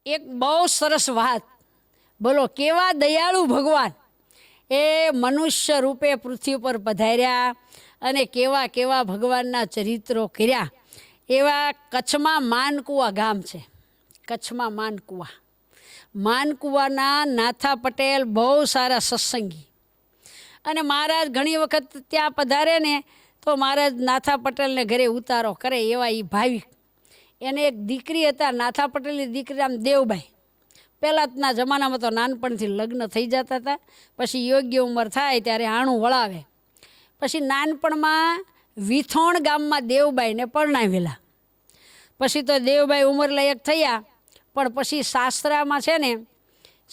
એક બહુ સરસ વાત. બોલો કેવા દયાળુ ભગવાન એ મનુષ્ય રૂપે પૃથ્વી પર પધાર્યા અને કેવા કેવા ભગવાનના ચરિત્રો કર્યા. એવા કચ્છમાં માનકુવા ગામ છે. કચ્છમાં માનકુવાના નાથા પટેલ બહુ સારા સત્સંગી. અને મહારાજ ઘણી વખત ત્યાં પધારે ને તો મહારાજ નાથા પટેલને ઘરે ઉતારો કરે એવા એ ભાવિક. એને એક દીકરી હતા, નાથા પટેલની દીકરી આમ દેવબાઈ. પહેલાંના જમાનામાં તો નાનપણથી લગ્ન થઈ જતા હતા, પછી યોગ્ય ઉંમર થાય ત્યારે આણું વળાવે. પછી નાનપણમાં વિથોણ ગામમાં દેવબાઈને પરણાવેલા. પછી તો દેવબાઈ ઉંમરલાયક થયા, પણ પછી શાસ્ત્રામાં છે ને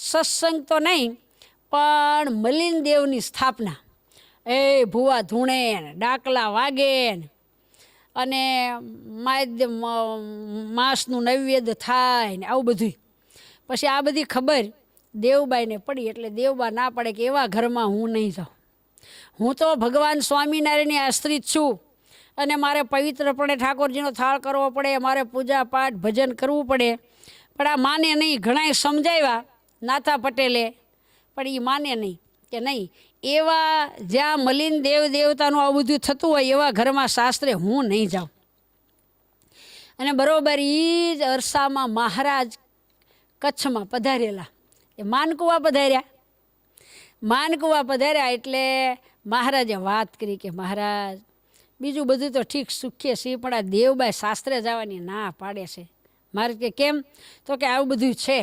સત્સંગ તો નહીં પણ મલિન દેવની સ્થાપના. એ ભૂવા ધૂણે ડાકલા વાગે અને માંસનું નૈવેદ્ય થાય ને આવું બધું. પછી આ બધી ખબર દેવબાઈને પડી એટલે દેવબા ના પડે કે એવા ઘરમાં હું નહીં જાઉં. હું તો ભગવાન સ્વામિનારાયણની આશ્રિત છું અને મારે પવિત્રપણે ઠાકોરજીનો થાળ કરવો પડે, મારે પૂજા પાઠ ભજન કરવું પડે. પણ આ માને નહીં. ઘણાએ સમજાવ્યા નાથા પટેલે, પણ એ માને નહીં કે નહીં એવા જ્યાં મલિન દેવ દેવતાનું આવું બધું થતું હોય એવા ઘરમાં શાસ્ત્રે હું નહીં જાઉં. અને બરાબર એ જ અરસામાં મહારાજ કચ્છમાં પધારેલા. એ માનકુવા પધાર્યા એટલે મહારાજે વાત કરી કે મહારાજ બીજું બધું તો ઠીક સુખીએ છીએ, પણ આ દેવબાઈ શાસ્ત્રે જવાની ના પાડે છે. મારે કે કેમ? તો કે આવું બધું છે.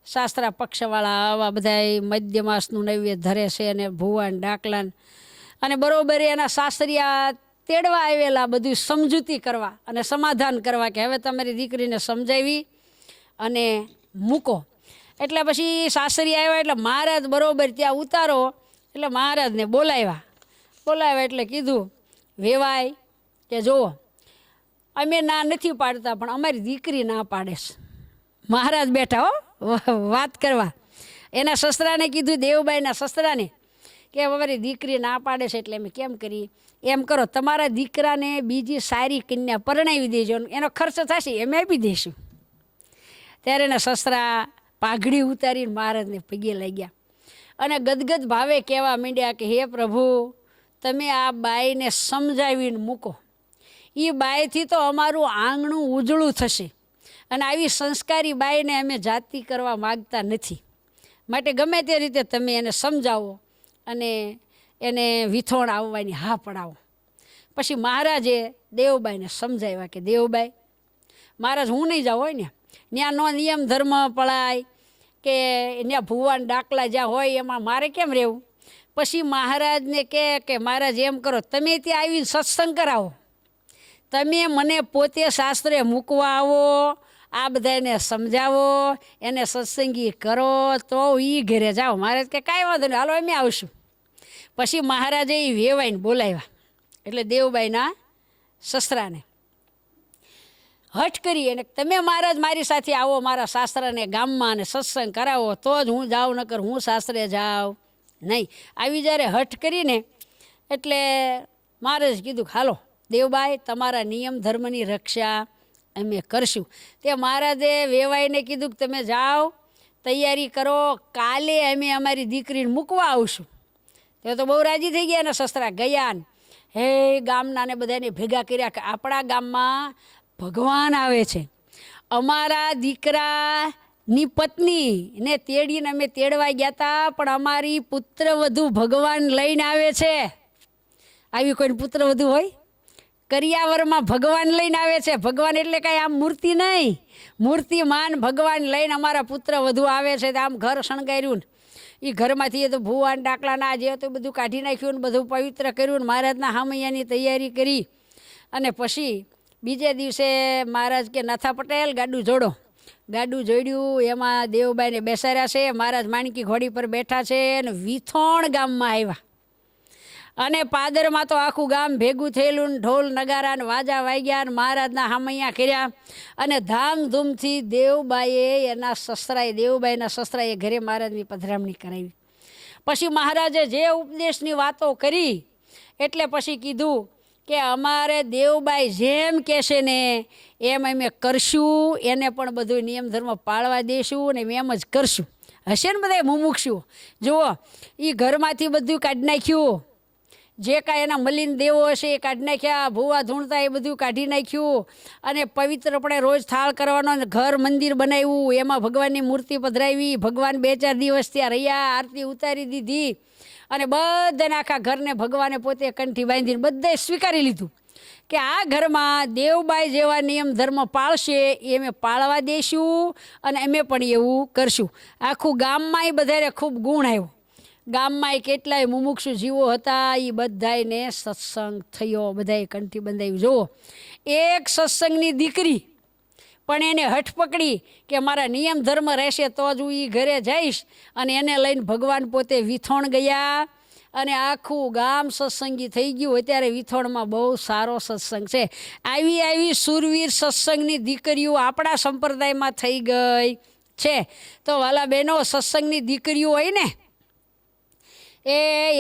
શાસ્ત્રા પક્ષવાળા આવા બધા મધ્ય માસનું નૈવેદ્ય ધરે છે અને ભુવાન ડાકલાન અને બરાબર એના શાસ્ત્રીયા તેડવા આવેલા બધું સમજૂતી કરવા અને સમાધાન કરવા કે હવે તમારી દીકરીને સમજાવી અને મૂકો. એટલે પછી સાસરી આવ્યા એટલે મહારાજ બરાબર ત્યાં ઉતારો એટલે મહારાજને બોલાવ્યા એટલે કીધું વેવાય કે જુઓ અમે ના નથી પાડતા પણ અમારી દીકરી ના પાડે છે. મહારાજ બેઠા વાત કરવા. એના સસરાને કીધું, દેવબાઈના સસરાને કે અમારી દીકરી ના પાડે છે એટલે અમે કેમ કરી? એમ કરો તમારા દીકરાને બીજી સારી કન્યા પરણાવી દેજો, એનો ખર્ચ થશે એમ આપી દઈશું. ત્યારે એના સસરા પાઘડી ઉતારીને મહારાજને પગે લાગ્યા અને ગદગદ ભાવે કહેવા માંડ્યા કે હે પ્રભુ, તમે આ બાઈને સમજાવીને મૂકો. એ બાઈથી તો અમારું આંગણું ઉજળું થશે અને આવી સંસ્કારી બાઈને અમે જાતિ કરવા માગતા નથી. માટે ગમે તે રીતે તમે એને સમજાવો અને એને વિથોણ આવવાની હા પડાવો. પછી મહારાજે દેવબાઈને સમજાવ્યા કે દેવબાઈ, મહારાજ હું નહીં જાઉં હોય ને ત્યાં નો નિયમ ધર્મ પળાય કે ત્યાં ભુવાન ડાકલા જ્યાં હોય એમાં મારે કેમ રહેવું? પછી મહારાજને કે મહારાજ એમ કરો તમે ત્યાં આવીને સત્સંગ કરાવો, તમે મને પોતે શાસ્ત્રે મૂકવા આવો, આ બધાને સમજાવો, એને સત્સંગી કરો તો એ ઘરે જાઓ. મહારાજ કે કાંઈ વાંધો નહીં, હાલો અમે આવશું. પછી મહારાજે એ વેવાઈને બોલાવ્યા એટલે દેવબાઈના સસરાને હઠ કરી અને તમે મહારાજ મારી સાથે આવો મારા શાસ્ત્રને ગામમાં અને સત્સંગ કરાવો તો જ હું જાઉં, નકર હું શાસ્ત્રે જાઉં નહીં. આવી જ્યારે હઠ કરીને એટલે મહારાજ કીધું હાલો દેવબાઈ તમારા નિયમ ધર્મની રક્ષા અમે કરશું. તે મહારાજે વેવાઈને કીધું કે તમે જાઓ તૈયારી કરો, કાલે અમે અમારી દીકરીને મૂકવા આવશું. તે તો બહુ રાજી થઈ ગયા ને સસરા ગયા ને હે ગામના બધાને ભેગા કર્યા કે આપણા ગામમાં ભગવાન આવે છે. અમારા દીકરાની પત્નીને તેડીને અમે તેડવા ગયા હતા પણ અમારી પુત્રવધુ ભગવાન લઈને આવે છે. આવી કોઈ પુત્રવધુ હોય? કરિયાવરમાં ભગવાન લઈને આવે છે. ભગવાન એટલે કાંઈ આમ મૂર્તિ નહીં, મૂર્તિમાન ભગવાન લઈને અમારા પુત્રવધુ આવે છે. આમ ઘર શણગાર્યું ને એ ઘરમાંથી તો ભુવાન ડાકલાના જે હતું બધું કાઢી નાખ્યું ને બધું પવિત્ર કર્યું ને મહારાજના હામૈયાની તૈયારી કરી. અને પછી બીજે દિવસે મહારાજ કે નાથા પટેલ ગાડું જોડો. ગાડું જોડ્યું, એમાં દેવબાઈને બેસાડ્યા છે. મહારાજ માણકી ઘોડી પર બેઠા છે અને વિથોણ ગામમાં આવ્યા અને પાદરમાં તો આખું ગામ ભેગું થયેલું ને ઢોલ નગારા ને વાજા વાગ્યા ને મહારાજના હામૈયા કર્યા અને ધામધૂમથી દેવબાઈએ એના સસરાએ દેવબાઈના સસરાએ ઘરે મહારાજની પધરામણી કરાવી. પછી મહારાજે જે ઉપદેશની વાતો કરી એટલે પછી કીધું કે અમારે દેવબાઈ જેમ કહેશે ને એમ અમે કરશું, એને પણ બધું નિયમ ધર્મ પાળવા દઈશું ને એમ જ કરશું. હશે ને બધા મુમુક્ષું? જુઓ, એ ઘરમાંથી બધું કાઢી નાખ્યું, જે કાંઈ એના મલિન દેવો હશે એ કાઢી નાખ્યા, ભૂવા ધૂણતા એ બધું કાઢી નાખ્યું, અને પવિત્રપણે રોજ થાળ કરવાનો, ઘર મંદિર બનાવ્યું, એમાં ભગવાનની મૂર્તિ પધરાવી, ભગવાન 2-4 દિવસ ત્યાં રહ્યા, આરતી ઉતારી દીધી, અને બધાને આખા ઘરને ભગવાને પોતે કંઠી બાંધીને બધાએ સ્વીકારી લીધું કે આ ઘરમાં દેવબાઈ જેવા નિયમ ધર્મ પાળશે એ અમે પાળવા દઈશું અને અમે પણ એવું કરશું. આખું ગામમાં એ બધાને ખૂબ ગુણ આવ્યો. ગામમાં કેટલાય મુમુક્ષુ જીવો હતા, એ બધાને સત્સંગ થયો, બધાએ કંઠી બંધાવી. જુઓ, એક સત્સંગની દીકરી પણ એને હઠ પકડી કે મારા નિયમ ધર્મ રહેશે તો જ હું એ ઘરે જઈશ, અને એને લઈને ભગવાન પોતે વિથોણ ગયા, અને આખું ગામ સત્સંગી થઈ ગયું. અત્યારે વિથોણમાં બહુ સારો સત્સંગ છે. આવી સુરવીર સત્સંગની દીકરીઓ આપણા સંપ્રદાયમાં થઈ ગઈ છે. તો વાલા બહેનો, સત્સંગની દીકરીઓ હોય ને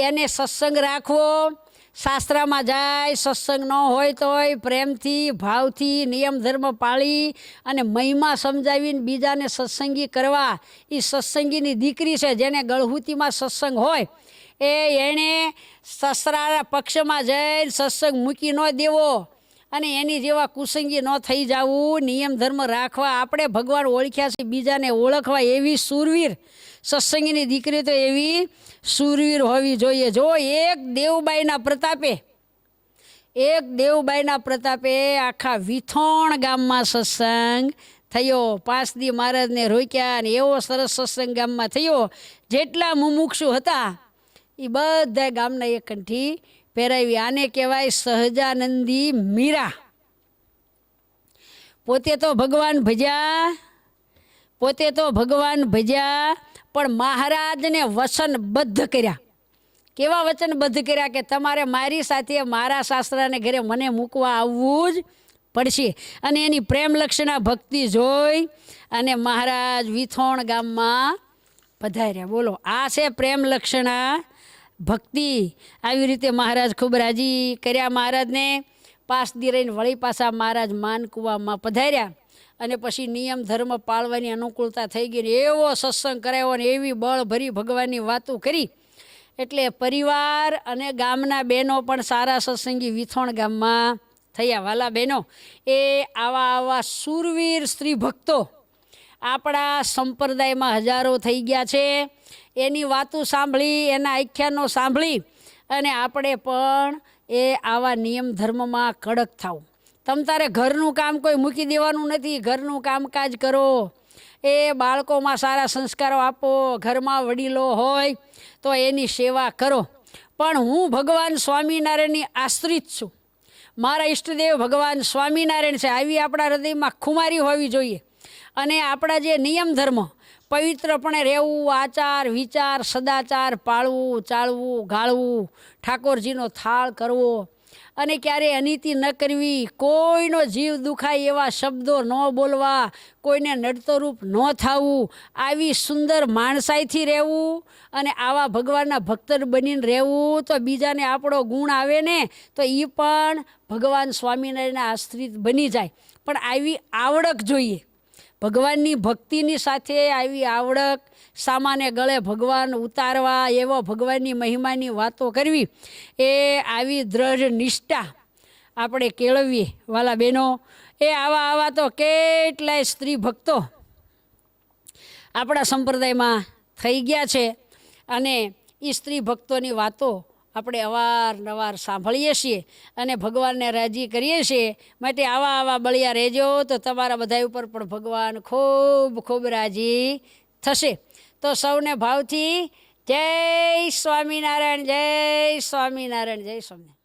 એને સત્સંગ રાખવો, શાસ્ત્રમાં જાય, સત્સંગ ન હોય તોય પ્રેમથી ભાવથી નિયમ ધર્મ પાળી અને મહિમા સમજાવીને બીજાને સત્સંગી કરવા. એ સત્સંગીની દીકરી છે. જેને ગળહુતીમાં સત્સંગ હોય એણે સસરાના પક્ષમાં જઈને સત્સંગ મૂકી ન દેવો અને એની જેવા કુસંગી ન થઈ જવું, નિયમ ધર્મ રાખવા. આપણે ભગવાન ઓળખ્યા છે, બીજાને ઓળખવા. એવી સુરવીર સત્સંગીની દીકરી તો એવી સુરવીર હોવી જોઈએ. જો, એક દેવબાઈના પ્રતાપે આખા વિથોણ ગામમાં સત્સંગ થયો. 5 દી મહારાજને રોક્યા અને એવો સરસ સત્સંગ ગામમાં થયો. જેટલા મુમુક્ષુ હતા એ બધા ગામના એક કંઠી પહેરાવી. આને કહેવાય સહજાનંદી મીરા. પોતે તો ભગવાન ભજ્યા, પણ મહારાજને વચનબદ્ધ કર્યા. કેવા વચનબદ્ધ કર્યા કે તમારે મારી સાથે મારા શાસ્ત્રાને ઘરે મને મૂકવા આવવું જ પડશે. અને એની પ્રેમ લક્ષણા ભક્તિ જોઈ અને મહારાજ વિથોણ ગામમાં પધાર્યા. બોલો, આ છે પ્રેમ લક્ષણા ભક્તિ. આવી રીતે મહારાજ ખૂબ રાજી કર્યા મહારાજને. 5 દી રહીને વળી પાછા મહારાજ માનકુવામાં પધાર્યા, અને પછી નિયમ ધર્મ પાળવાની અનુકૂળતા થઈ ગઈ ને એવો સત્સંગ કરાયો ને એવી બળભરી ભગવાનની વાતો કરી. એટલે પરિવાર અને ગામના બહેનો પણ સારા સત્સંગી વિથોણ ગામમાં થયા. વાલા બહેનો, એ આવા સુરવીર સ્ત્રી ભક્તો આપણા સંપ્રદાયમાં હજારો થઈ ગયા છે. એની વાતો સાંભળી, એના આખ્યાનો સાંભળી અને આપણે પણ આવા નિયમ ધર્મમાં કડક થાવ. તમ તારે ઘરનું કામ કોઈ મૂકી દેવાનું નથી. ઘરનું કામકાજ કરો, બાળકોમાં સારા સંસ્કારો આપો, ઘરમાં વડીલો હોય તો એની સેવા કરો. પણ હું ભગવાન સ્વામિનારાયણની આશ્રિત છું. મારા ઈષ્ટદેવ ભગવાન સ્વામિનારાયણ છે. આવી આપણા હૃદયમાં ખુમારી હોવી જોઈએ. અને આપણા જે નિયમ ધર્મ પવિત્રપણે રહેવું, આચાર વિચાર સદાચાર પાળવું, ચાળવું, ગાળવું, ઠાકોરજીનો થાળ કરવો, અને ક્યારેય અનીતિ ન કરવી, કોઈનો જીવ દુખાય એવા શબ્દો ન બોલવા, કોઈને નડતોરૂપ ન થવું, આવી સુંદર માણસાઈથી રહેવું અને આવા ભગવાનના ભક્ત બનીને રહેવું. તો બીજાને આપણો ગુણ આવે ને તો એ પણ ભગવાન સ્વામિનારાયણના આશ્રિત બની જાય. પણ આવી આવડક જોઈએ. ભગવાનની ભક્તિની સાથે આવી આવડક, સામાન્ય ગળે ભગવાન ઉતારવા, એવો ભગવાનની મહિમાની વાતો કરવી, આવી દ્રઢ નિષ્ઠા આપણે કેળવીએ. વાલા બહેનો, આવા તો કેટલાય સ્ત્રી ભક્તો આપણા સંપ્રદાયમાં થઈ ગયા છે. અને એ સ્ત્રી ભક્તોની વાતો આપણે અવારનવાર સાંભળીએ છીએ અને ભગવાનને રાજી કરીએ છીએ. માટે આવા બળિયા રહેજો તો તમારા બધા ઉપર પણ ભગવાન ખૂબ રાજી થશે. તો સૌને ભાવથી જય સ્વામિનારાયણ, જય સ્વામિનારાયણ, જય સ્વામિનારાયણ.